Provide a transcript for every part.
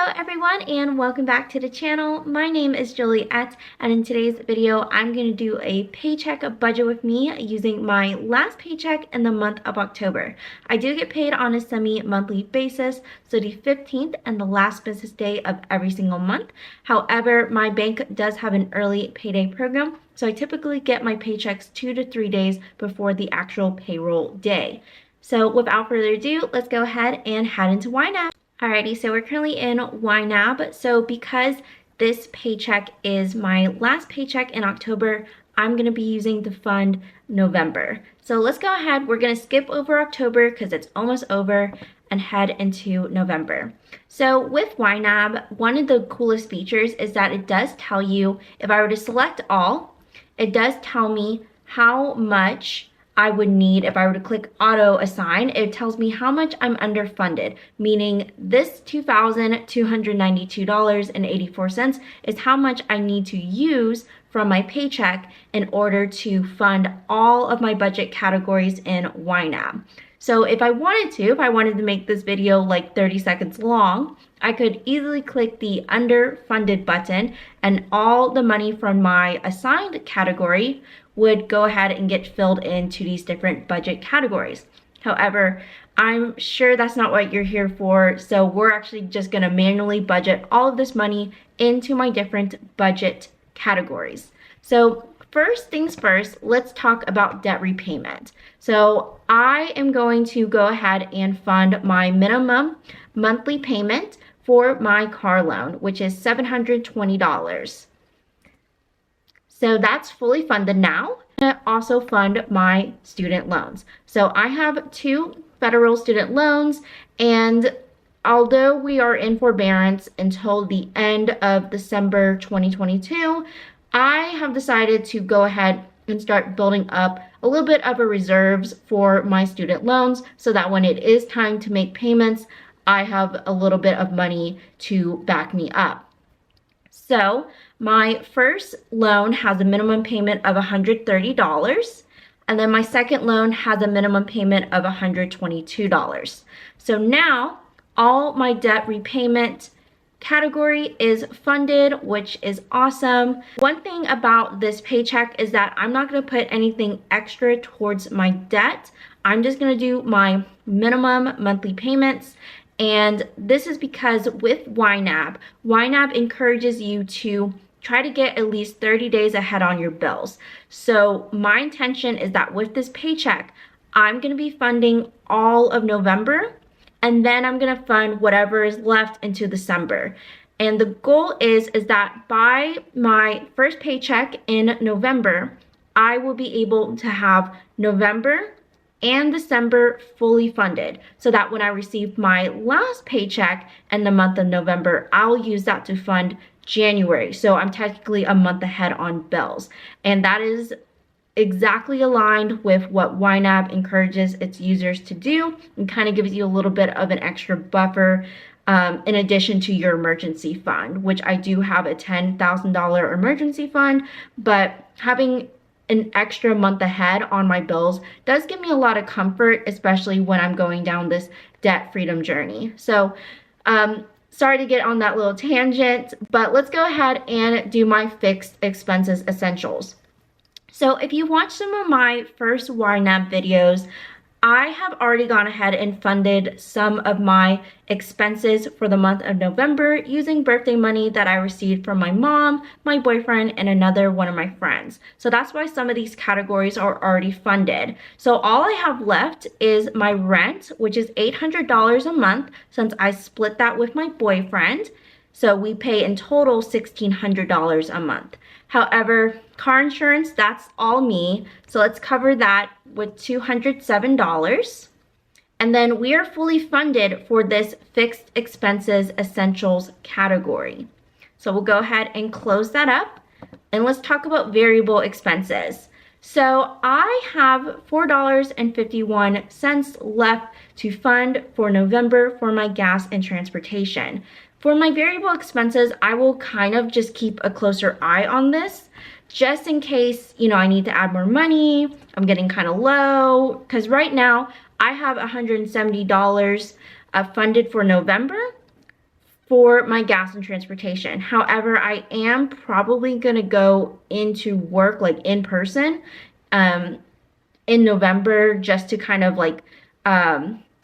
Hello everyone and welcome back to the channel. My name is Juliet and in today's video I'm going to do a paycheck budget with me using my last paycheck in the month of October. I do get paid on a semi-monthly basis, so the 15th and the last business day of every single month. However, my bank does have an early payday program, so I typically get my paychecks 2 to 3 days before the actual payroll day. So without further ado, let's go ahead and head into YNAB. Alrighty, so we're currently in YNAB. So because this paycheck is my last paycheck in October, I'm going to be using to fund November. So let's go ahead. We're going to skip over October because it's almost over and head into November. So with YNAB, one of the coolest features is that it does tell you, if I were to select all, it does tell me how much I would need. If I were to click auto assign, it tells me how much I'm underfunded, meaning this $2,292.84 is how much I need to use from my paycheck in order to fund all of my budget categories in YNAB. So if I wanted to make this video like 30 seconds long, I could easily click the underfunded button and all the money from my assigned category would go ahead and get filled into these different budget categories. However, I'm sure that's not what you're here for, so we're actually just going to manually budget all of this money into my different budget categories. So first things first, let's talk about debt repayment. So I am going to go ahead and fund my minimum monthly payment for my car loan, which is $720. So that's fully funded now. I also fund my student loans. So I have 2 federal student loans, and although we are in forbearance until the end of December 2022, I have decided to go ahead and start building up a little bit of a reserves for my student loans so that when it is time to make payments, I have a little bit of money to back me up. So my first loan has a minimum payment of $130, and then my second loan has a minimum payment of $122. So now all my debt repayment category is funded, which is awesome. One thing about this paycheck is that I'm not going to put anything extra towards my debt. I'm just going to do my minimum monthly payments. And this is because with YNAB encourages you to try to get at least 30 days ahead on your bills. So my intention is that with this paycheck, I'm going to be funding all of November, and then I'm going to fund whatever is left into December. And the goal is that by my first paycheck in November, I will be able to have November and December fully funded, so that when I receive my last paycheck in the month of November, I'll use that to fund January. So I'm technically a month ahead on bills. And that is exactly aligned with what YNAB encourages its users to do, and kind of gives you a little bit of an extra buffer in addition to your emergency fund, which I do have a $10,000 emergency fund, but having an extra month ahead on my bills does give me a lot of comfort, especially when I'm going down this debt freedom journey. So sorry to get on that little tangent, but let's go ahead and do my fixed expenses essentials. So if you watched some of my first YNAB videos, I have already gone ahead and funded some of my expenses for the month of November using birthday money that I received from my mom, my boyfriend, and another one of my friends. So that's why some of these categories are already funded. So all I have left is my rent, which is $800 a month since I split that with my boyfriend. So we pay in total $1,600 a month. However, car insurance, that's all me. So let's cover that with $207. And then we are fully funded for this fixed expenses essentials category. So we'll go ahead and close that up. And let's talk about variable expenses. So I have $4.51 left to fund for November for my gas and transportation. For my variable expenses, I will kind of just keep a closer eye on this, just in case, I need to add more money, I'm getting kind of low, because right now I have $170 funded for November. for my gas and transportation. However, I am probably gonna go into work like in person in November just to kind of like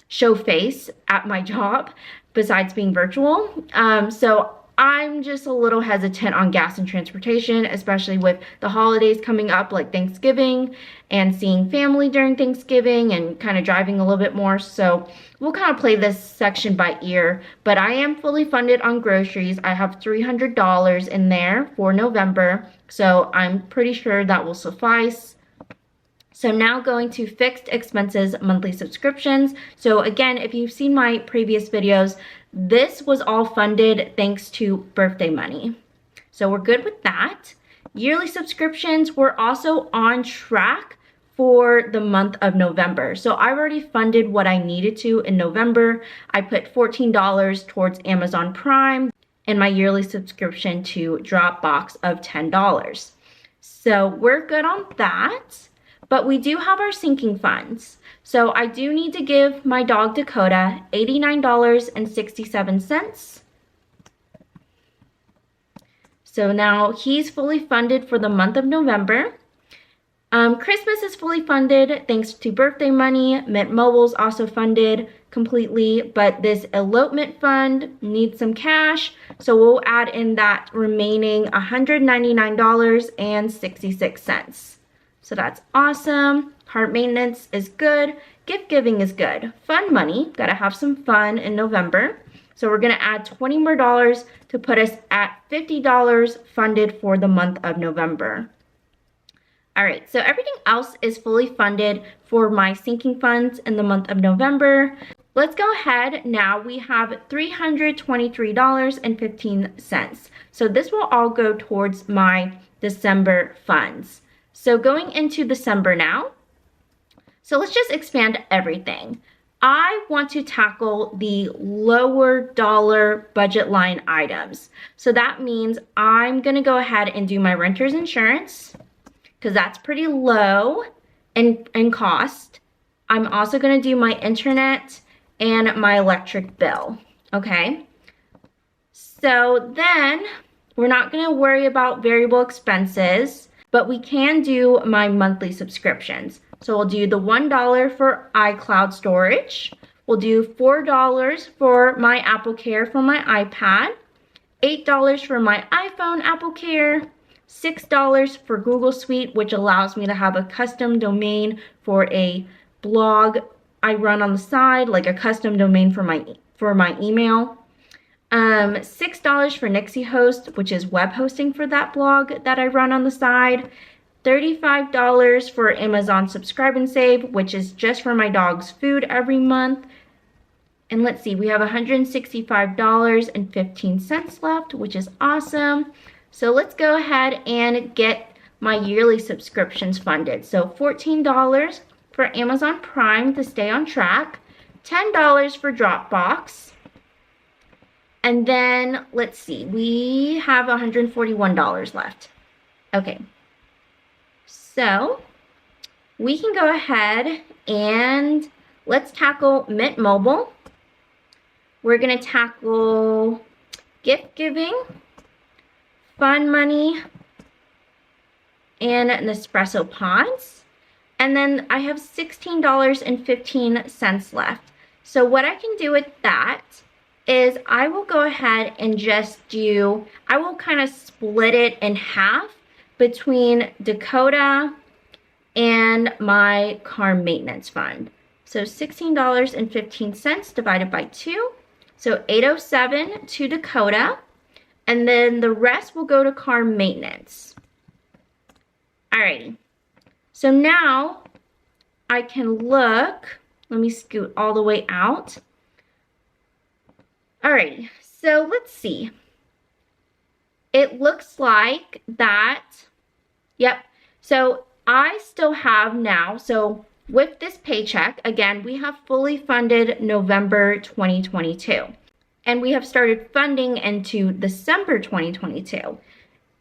show face at my job besides being virtual. So I'm just a little hesitant on gas and transportation, especially with the holidays coming up like Thanksgiving and seeing family during Thanksgiving and kind of driving a little bit more. So we'll kind of play this section by ear, but I am fully funded on groceries. I have $300 in there for November, so I'm pretty sure that will suffice. So now going to fixed expenses, monthly subscriptions. So again, if you've seen my previous videos, this was all funded thanks to birthday money. So we're good with that. Yearly subscriptions, we're also on track for the month of November. So I've already funded what I needed to in November. I put $14 towards Amazon Prime and my yearly subscription to Dropbox of $10. So we're good on that. But we do have our sinking funds. So I do need to give my dog Dakota $89.67. So now he's fully funded for the month of November. Christmas is fully funded thanks to birthday money. Mint Mobile's also funded completely, but this elopement fund needs some cash. So we'll add in that remaining $199.66. So that's awesome. Heart maintenance is good. Gift giving is good. Fun money, gotta have some fun in November. So we're gonna add $20 more to put us at $50 funded for the month of November. All right, so everything else is fully funded for my sinking funds in the month of November. Let's go ahead now. We have $323.15. So this will all go towards my December funds. So going into December now, so let's just expand everything. I want to tackle the lower dollar budget line items. So that means I'm gonna go ahead and do my renter's insurance because that's pretty low in cost. I'm also gonna do my internet and my electric bill, okay? So then we're not gonna worry about variable expenses, but we can do my monthly subscriptions. So we'll do the $1 for iCloud storage. We'll do $4 for my AppleCare for my iPad, $8 for my iPhone AppleCare, $6 for Google Suite, which allows me to have a custom domain for a blog I run on the side, like a custom domain for my email. $6 for Nixie Host, which is web hosting for that blog that I run on the side. $35 for Amazon Subscribe and Save, which is just for my dog's food every month. And let's see, we have $165.15 left, which is awesome. So let's go ahead and get my yearly subscriptions funded. So $14 for Amazon Prime to stay on track, $10 for Dropbox, and then let's see, we have $141 left. Okay, so we can go ahead and let's tackle Mint Mobile. We're gonna tackle gift giving, fun money, and Nespresso pods. And then I have $16.15 left. So what I can do with that is I will go ahead and just I will kind of split it in half between Dakota and my car maintenance fund. So $16.15 divided by 2. So $807 to Dakota. And then the rest will go to car maintenance. Alrighty. So now I can look, let me scoot all the way out. Alrighty, so let's see. It looks like that, yep. So I still have now, so with this paycheck, again, we have fully funded November 2022. And we have started funding into December 2022.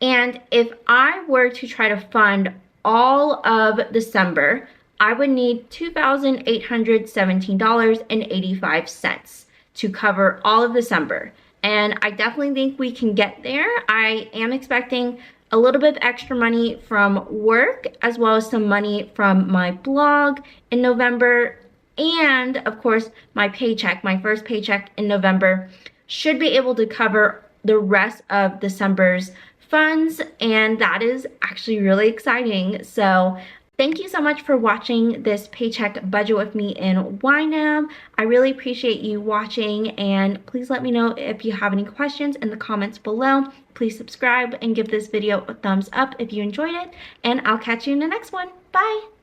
And if I were to try to fund all of December, I would need $2,817.85 to cover all of December. and I definitely think we can get there. I am expecting a little bit of extra money from work as well as some money from my blog in November, and of course my paycheck, my first paycheck in November, should be able to cover the rest of December's funds, and that is actually really exciting. So thank you so much for watching this paycheck budget with me in YNAB. I really appreciate you watching, and please let me know if you have any questions in the comments below. Please subscribe and give this video a thumbs up if you enjoyed it, and I'll catch you in the next one. Bye!